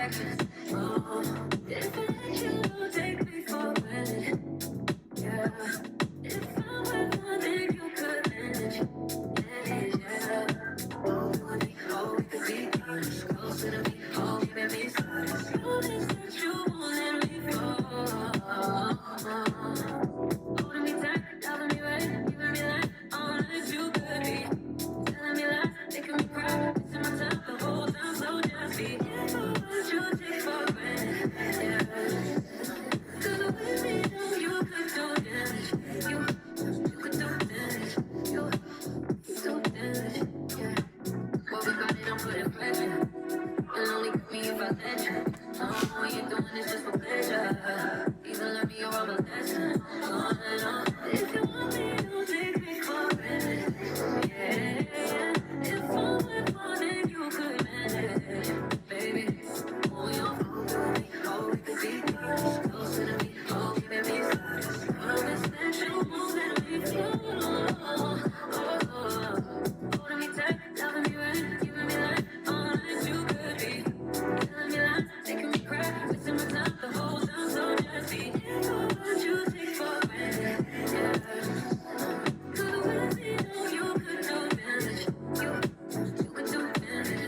fractions. Oh, if I let you take me for granted, yeah. If I were one, then you could manage, yeah. Oh, we could be honest, closer to me, oh, giving me silence. Promise that you won't let me fall. Holding me tight, loving me right, giving me life, all that you could be. Telling me lies, making me cry, wasting my time the whole time, so just be careful what you take for granted, yeah. Cause with me, you could do damage, you could do damage, you do damage, yeah. What we got it, I'm putting pressure, and only got me if I let you. All you're doing is just for pleasure, even let me your own lesson, on and on. If you want me, don't take me for granted, yeah. If I went for then you could manage, baby. Oh, you're oh, we could be honest, closer to me, oh, giving me silence. Promise that you won't let me fall. Holding me tight, loving me right, giving me life, all that you could be. Telling me lies, making me cry, wasting my time the whole time, so just be careful what you take for granted, yeah. Cause with me, you could do damage, you could do damage,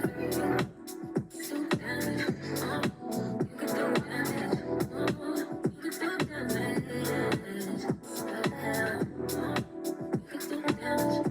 do damage, you could do damage, you could do damage, yeah. You could do damage,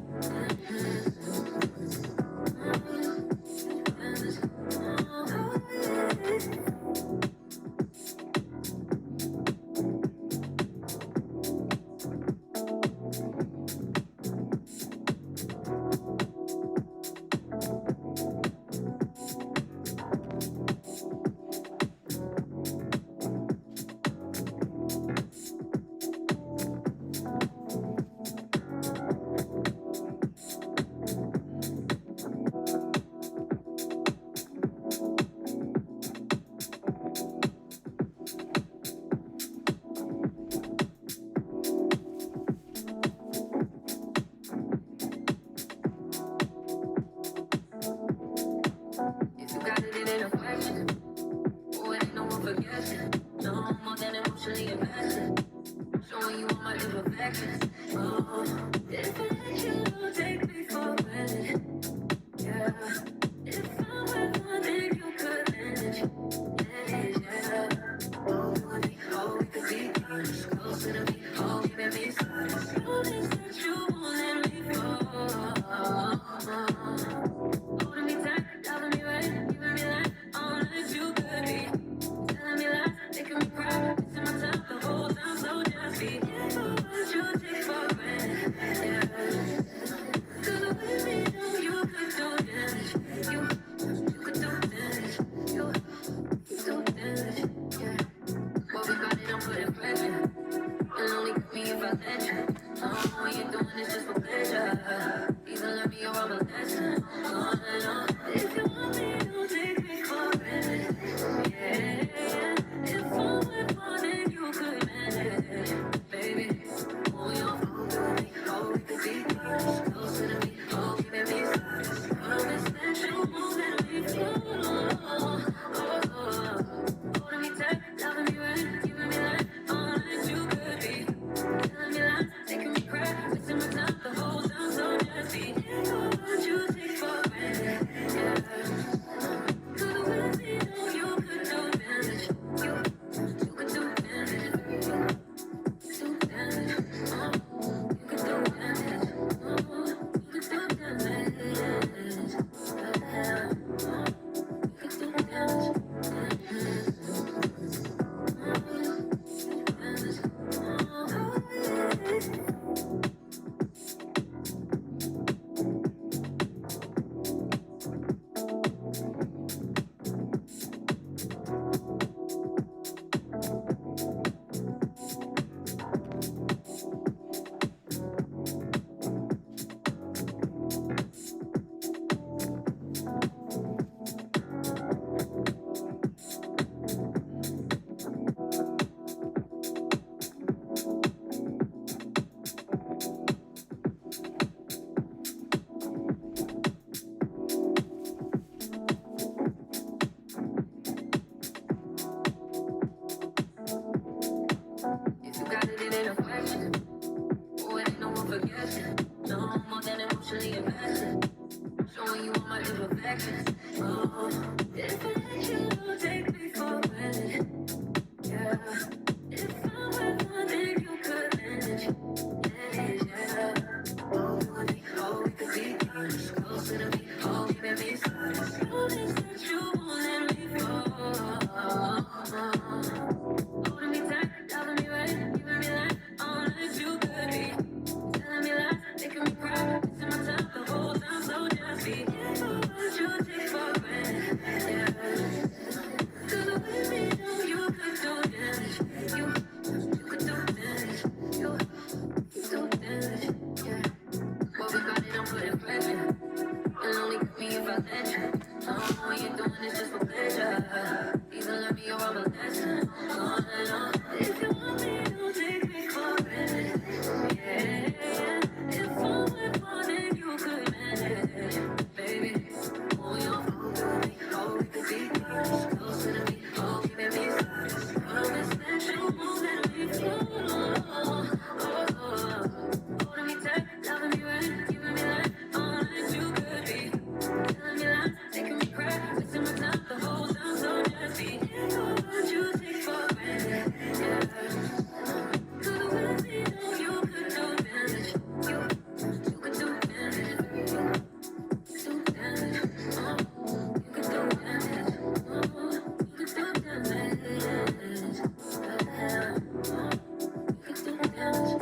if you got it, it ain't a question. Oh, it ain't no one forgetting. No more than emotionally invested. Showing you all my imperfections. Oh, if I let you take me for granted, yeah. If I were one, then you could manage, yeah. Oh, we could be honest, closer to me, oh, giving me silence. Promise that you won't let me fall. Holding me tight, loving me right, giving me life, all that you could be. Telling me lies, making me cry, wasting my time the whole time, so just be careful what you take for granted, doing this just for pleasure. Even let me you're all my lesson. On and on. If you want me, don't take me for granted. Yeah. If I'm with one, then you could manage. Baby, oh, you're with me. Oh, we could be closer to me. Oh, keeping me close. Promise that you won't let me flow. Holding me tight, loving me right, giving me life, all that you could be. Telling me lies, making me cry, wasting my time the whole time, so just be. What you take for granted, yeah. Could with me, know you could do damage. You could do damage. Do damage. You could do damage. You could do damage. You could do damage.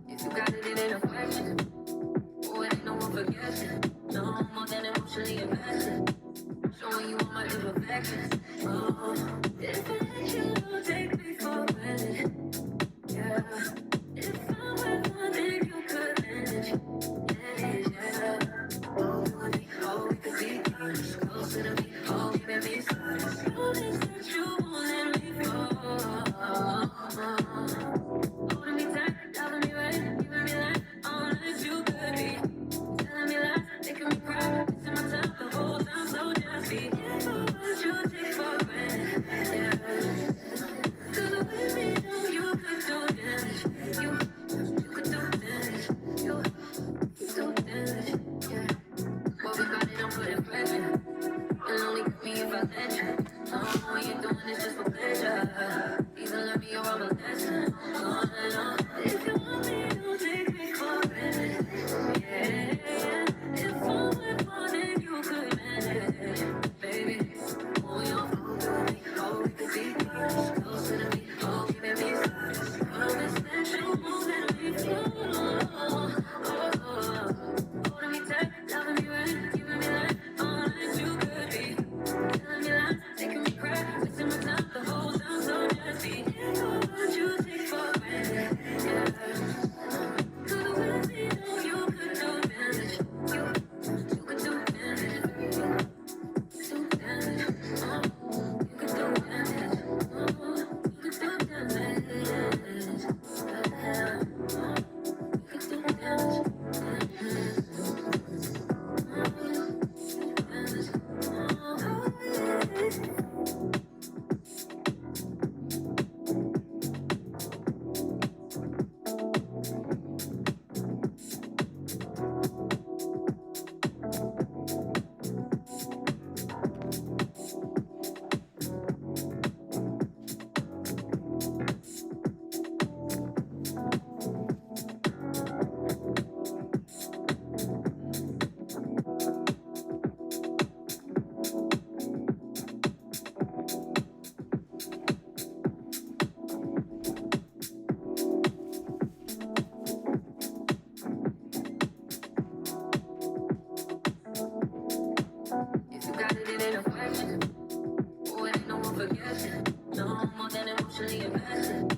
If you got it, it ain't a question. Oh, it ain't no one for guessing. No more than emotionally invested. Showing you all my imperfections. Oh, if I let you, don't take me for granted. Yeah. If I'm with one, then you could manage. Manage, yeah. Oh, you and me, oh, we could be closer to me. Oh, keeping me close. Promise that you won't let me fall. Holding me tight, loving me right, giving me life, all that you could be. Telling me lies, making me cry, wasting my time the whole time, so just be. What you take for granted, yeah. 'Cause with me, know you could do damage. You could do damage. You could do damage, yeah. What we got it, I'm putting pressure. You'll only get me if I let you. Oh, you're doing this just for pleasure. Even let me you're all my lesson. On and on. If you want me, don't take me for granted. Yeah. If I'm with one, then you could manage. Baby, oh, you're with me. Oh, we could be closer to me. Oh, keeping me close. Promise that you won't let me flow. Holding me tight, loving me right, giving me life, all that you could be. Telling me lies, making me cry, wasting my time the whole time, so just be. What you take for granted, yeah. Could with me, know you could do damage. You could do damage. Do damage. You could do damage. You could do damage. You could do damage. If you got it, it ain't a question. Oh, it ain't no one for guessing. No more than emotionally invested.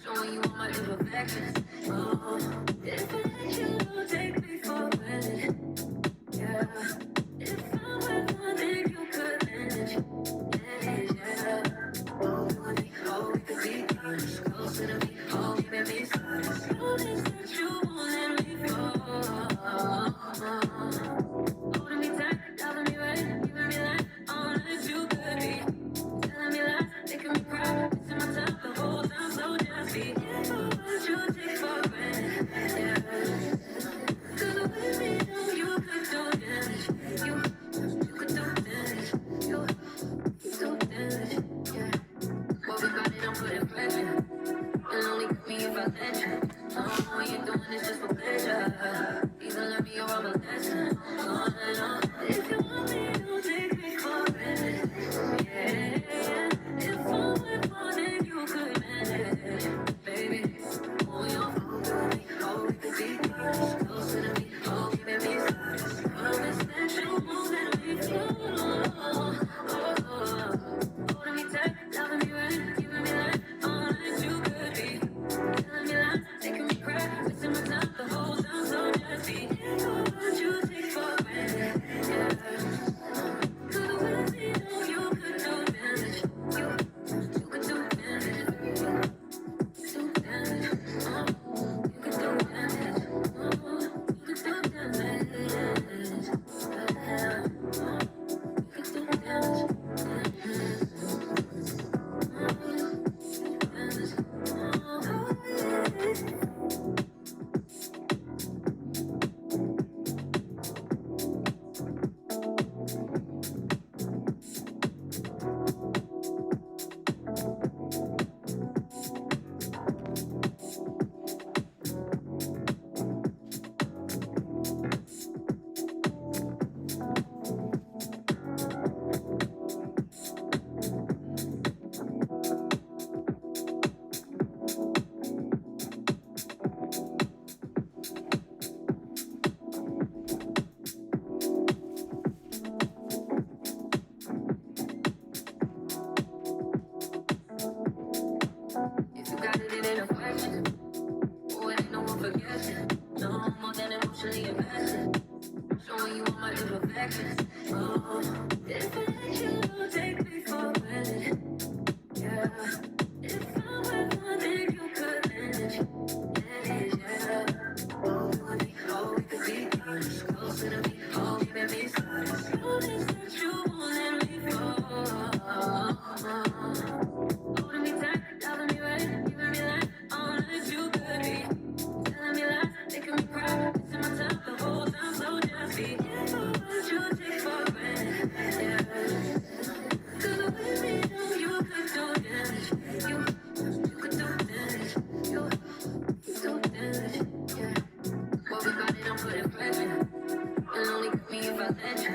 Showing you all my imperfections. Oh, if I let you, don't take me for granted. Yeah. If I'm with one, then you could manage. Manage, yeah. Oh, you and me, oh, we could be closer to me. Oh, keeping me close. Promise that you won't let me fall. Holding me tight, loving me right, giving me life, all that you could be. Telling me lies, making me cry, wasting my time the whole time, so just be. What you take for granted, yeah. 'Cause with me, know you could perfection. Oh, if I let you take me for granted, yeah. If I were one thing you could manage, yeah. Oh, we could be honest, closer to me, oh, keeping me silent. Promise that you won't let me fall. Holding me tight, loving me right, giving me life, all that you could be. Telling me lies, making me cry, wasting my time the whole time, so just be careful what you take for granted, yeah. 'Cause with me, know you could do damage, you could do damage, you do damage, yeah. What we got it, I'm putting pressure, and only got me if I let you.